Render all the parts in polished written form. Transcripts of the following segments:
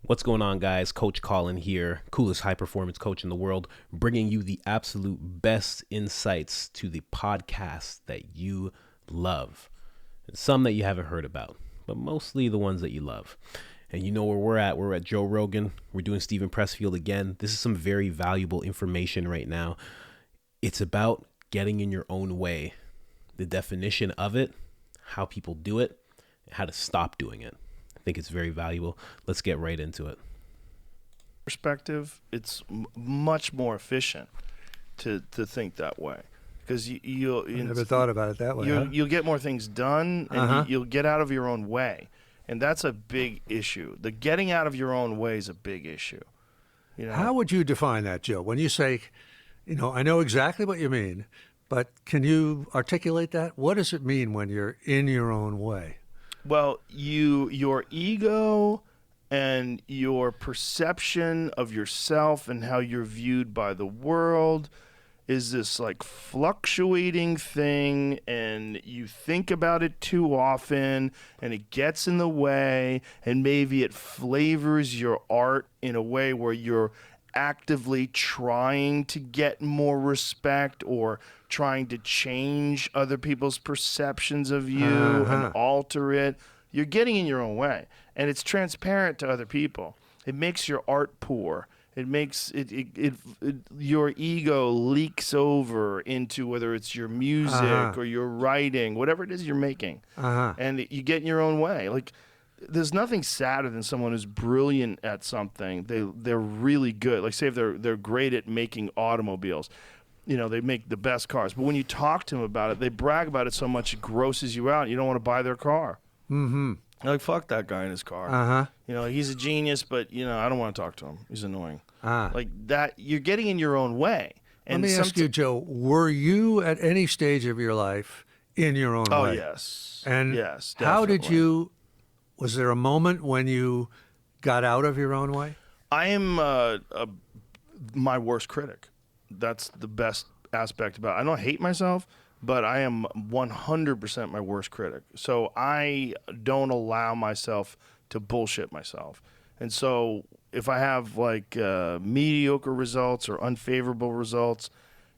What's going on, guys? Coach Colin here, coolest high-performance coach in the world, bringing you the absolute best insights to the podcast that you love. And some that you haven't heard about, but mostly the ones that you love. And you know where we're at. We're at Joe Rogan. We're doing Stephen Pressfield again. This is some very valuable information right now. It's about getting in your own way, the definition of it, how people do it, and how to stop doing it. I think it's very valuable. Let's get right into it. Perspective, it's much more efficient to think that way, because I never thought about it that way. You'll get more things done, and you'll get out of your own way, and that's a big issue. The getting out of your own way is a big issue. You know? How would you define that, Joe? When you say, I know exactly what you mean, but can you articulate that? What does it mean when you're in your own way? Well, your ego and your perception of yourself and how you're viewed by the world is this like fluctuating thing, and you think about it too often and it gets in the way, and maybe it flavors your art in a way where you're actively trying to get more respect or trying to change other people's perceptions of you and alter it. You're getting in your own way, and it's transparent to other people. It makes your art poor. It makes your ego leaks over into whether it's your music or your writing, whatever it is you're making, and you get in your own way. Like, there's nothing sadder than someone who's brilliant at something. They're really good. Like, say if they're great at making automobiles. They make the best cars. But when you talk to them about it, they brag about it so much it grosses you out. You don't want to buy their car. Mm-hmm. You're like, fuck that guy in his car. He's a genius, but, I don't want to talk to him. He's annoying. Like that, you're getting in your own way. And let me ask you, Joe, were you at any stage of your life in your own way? Oh, yes. And yes, how definitely. did you, was there a moment when you got out of your own way? I am my worst critic. That's the best aspect about it. I don't hate myself, but I am 100% my worst critic. So I don't allow myself to bullshit myself. And so if I have mediocre results or unfavorable results,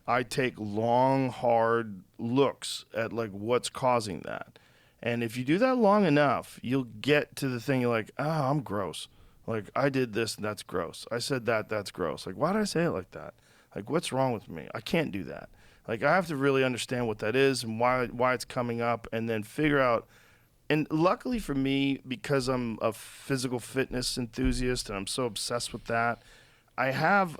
I take long, hard looks at what's causing that. And if you do that long enough, you'll get to the thing you're like, I'm gross. Like, I did this and that's gross. I said that's gross. Like, why did I say it like that? Like, what's wrong with me? I can't do that. Like, I have to really understand what that is and why it's coming up, and then figure out. And luckily for me, because I'm a physical fitness enthusiast and I'm so obsessed with that, I have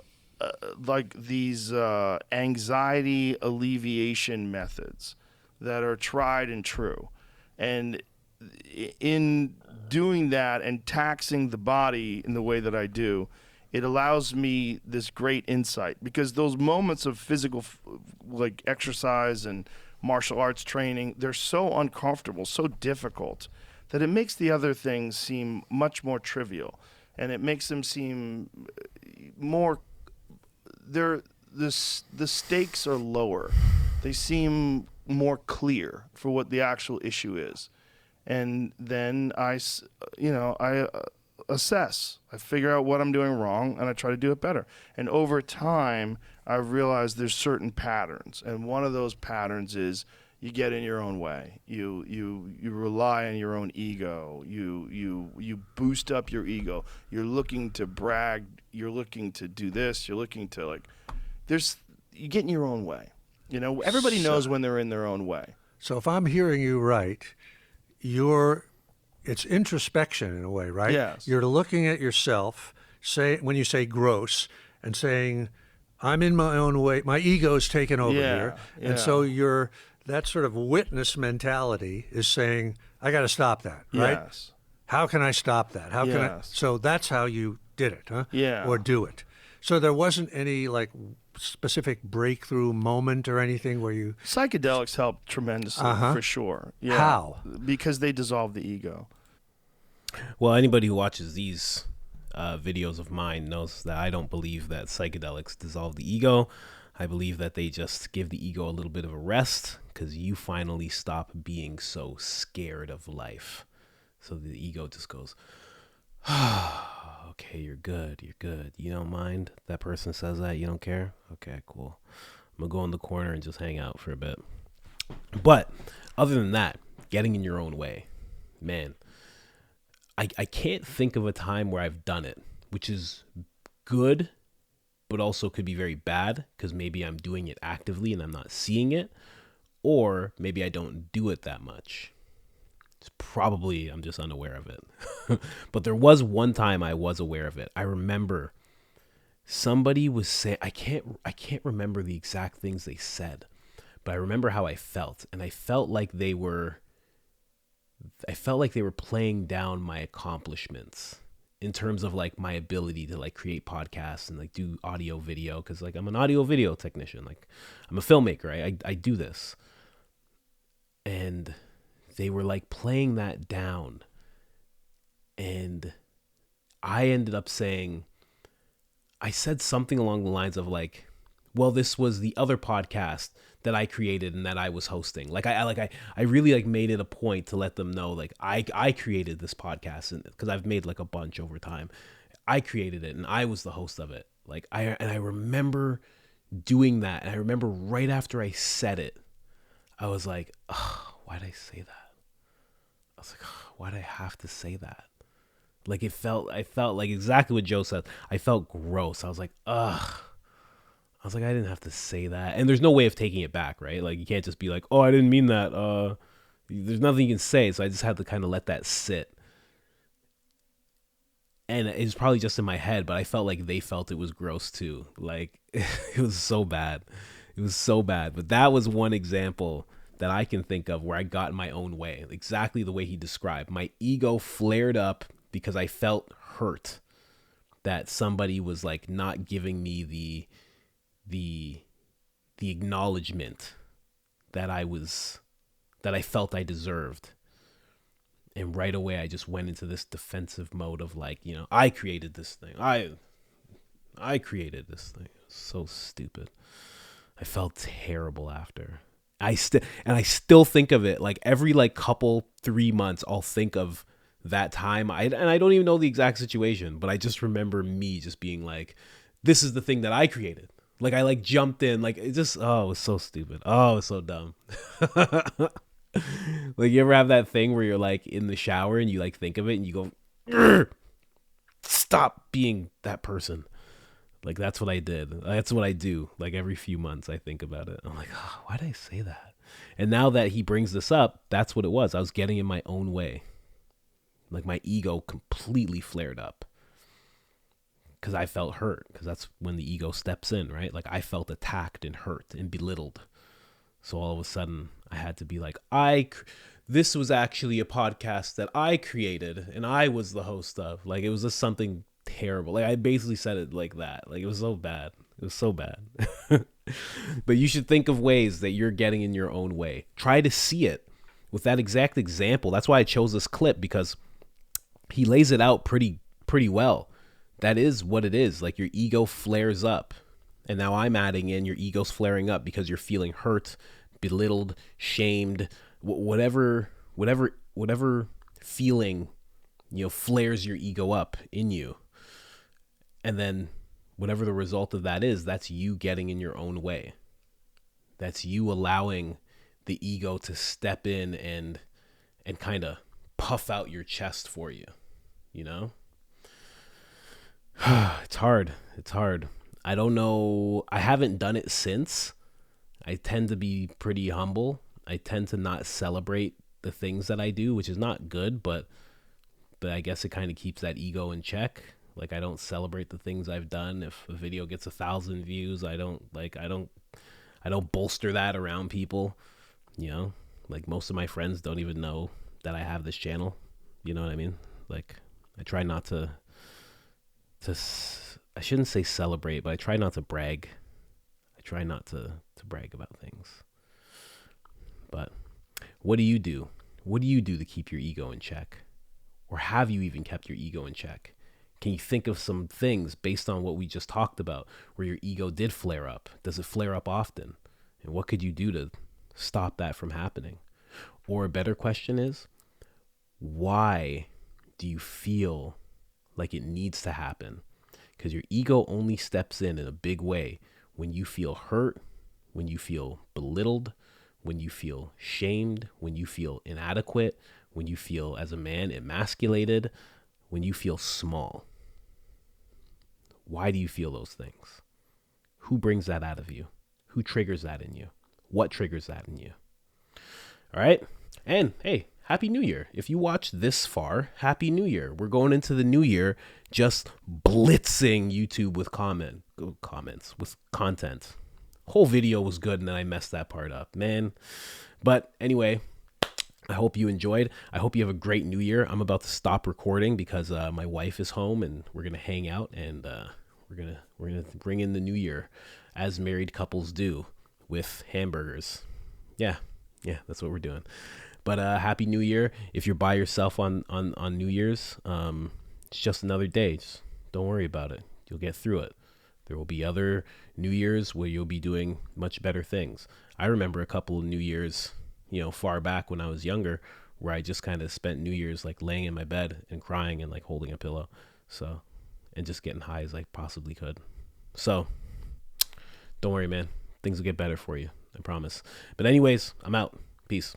these anxiety alleviation methods that are tried and true. And in doing that and taxing the body in the way that I do, it allows me this great insight, because those moments of physical exercise and martial arts training, they're so uncomfortable, so difficult, that it makes the other things seem much more trivial, and it makes them seem more, the stakes are lower. They seem more clear for what the actual issue is. And then I assess. I figure out what I'm doing wrong, and I try to do it better. And over time, I've realized there's certain patterns, and one of those patterns is you get in your own way. You rely on your own ego. You boost up your ego. You're looking to brag. You're looking to do this. You're looking to you get in your own way. Everybody knows when they're in their own way. So if I'm hearing you right, it's introspection in a way, right? Yes. You're looking at yourself, when you say gross, and saying, I'm in my own way, my ego's taken over here. Yeah. And so that sort of witness mentality is saying, I got to stop that, right? Yes. How can I stop that? How can I? Yes. So that's how you did it, huh? Yeah. Or do it. So there wasn't any specific breakthrough moment or anything where you... Psychedelics help tremendously, for sure. Yeah. How? Because they dissolve the ego. Well, anybody who watches these videos of mine knows that I don't believe that psychedelics dissolve the ego. I believe that they just give the ego a little bit of a rest, because you finally stop being so scared of life. So the ego just goes, okay, okay, you're good. You're good. You don't mind? That person says that. You don't care? Okay, cool. I'm going to go in the corner and just hang out for a bit. But other than that, getting in your own way, man, I can't think of a time where I've done it, which is good, but also could be very bad because maybe I'm doing it actively and I'm not seeing it, or maybe I don't do it that much. It's probably I'm just unaware of it. But there was one time I was aware of it. I remember somebody was saying, I can't remember the exact things they said, but I remember how I felt, and I felt like they were playing down my accomplishments in terms of like my ability to like create podcasts and like do audio video, because like I'm an audio video technician, like I'm a filmmaker. I do this, and they were like playing that down, and I ended up saying, I said something along the lines of like, well, this was the other podcast that I created and that I was hosting. Like I really like made it a point to let them know like I created this podcast, and because I've made like a bunch over time. I created it and I was the host of it. Like I remember doing that, and I remember right after I said it, I was like, oh, why'd I say that? I was like, oh, why'd I have to say that? Like I felt like exactly what Joe said. I felt gross. I was like, ugh. I was like, I didn't have to say that. And there's no way of taking it back, right? Like you can't just be like, oh, I didn't mean that. There's nothing you can say. So I just had to kind of let that sit. And it's probably just in my head, but I felt like they felt it was gross too. Like it was so bad. It was so bad. But that was one example that I can think of where I got in my own way. Exactly the way he described. My ego flared up because I felt hurt that somebody was like not giving me the acknowledgement that I felt I deserved. And right away I just went into this defensive mode of like, you know, I created this thing. I created this thing. It was so stupid. I felt terrible after. I still think of it like every like couple 3 months I'll think of that time. I don't even know the exact situation, but I just remember me just being like, this is the thing that I created. Like I like jumped in, like it just, oh, it was so stupid. Oh, it was so dumb. Like you ever have that thing where you're like in the shower and you like think of it and you go, "Grr, stop being that person." Like that's what I did. That's what I do. Like every few months I think about it. I'm like, oh, why did I say that? And now that he brings this up, that's what it was. I was getting in my own way. Like my ego completely flared up. Because I felt hurt, because that's when the ego steps in, right? Like I felt attacked and hurt and belittled. So all of a sudden I had to be like, this was actually a podcast that I created and I was the host of. Like it was just something terrible. Like I basically said it like that. Like it was so bad. It was so bad. But you should think of ways that you're getting in your own way. Try to see it with that exact example. That's why I chose this clip, because he lays it out pretty well. That is what it is. Like your ego flares up. And now I'm adding in your ego's flaring up because you're feeling hurt, belittled, shamed, whatever feeling, you know, flares your ego up in you. And then whatever the result of that is, that's you getting in your own way. That's you allowing the ego to step in and kind of puff out your chest for you, you know? It's hard. I don't know. I haven't done it since. I tend to be pretty humble. I tend to not celebrate the things that I do, which is not good, but I guess it kind of keeps that ego in check. Like I don't celebrate the things I've done. If a video gets 1,000 views, I don't bolster that around people, you know? Like most of my friends don't even know that I have this channel. You know what I mean? Like I try not to I shouldn't say celebrate, but I try not to brag. I try not to brag about things. But what do you do? What do you do to keep your ego in check? Or have you even kept your ego in check? Can you think of some things based on what we just talked about where your ego did flare up? Does it flare up often? And what could you do to stop that from happening? Or a better question is, why do you feel like it needs to happen, because your ego only steps in a big way when you feel hurt, when you feel belittled, when you feel shamed, when you feel inadequate, when you feel as a man emasculated, when you feel small. Why do you feel those things? Who brings that out of you? Who triggers that in you? What triggers that in you? All right. And hey, Happy New Year. If you watch this far, Happy New Year. We're going into the new year just blitzing YouTube with comments, with content. Whole video was good, and then I messed that part up, man. But anyway, I hope you enjoyed. I hope you have a great new year. I'm about to stop recording because my wife is home, and we're gonna hang out, and we're gonna bring in the new year as married couples do, with hamburgers. Yeah, that's what we're doing. But Happy New Year. If you're by yourself on New Year's, it's just another day. Just don't worry about it. You'll get through it. There will be other New Year's where you'll be doing much better things. I remember a couple of New Year's, far back when I was younger, where I just kind of spent New Year's like laying in my bed and crying and like holding a pillow. So, and just getting high as I possibly could. So, don't worry, man. Things will get better for you. I promise. But anyways, I'm out. Peace.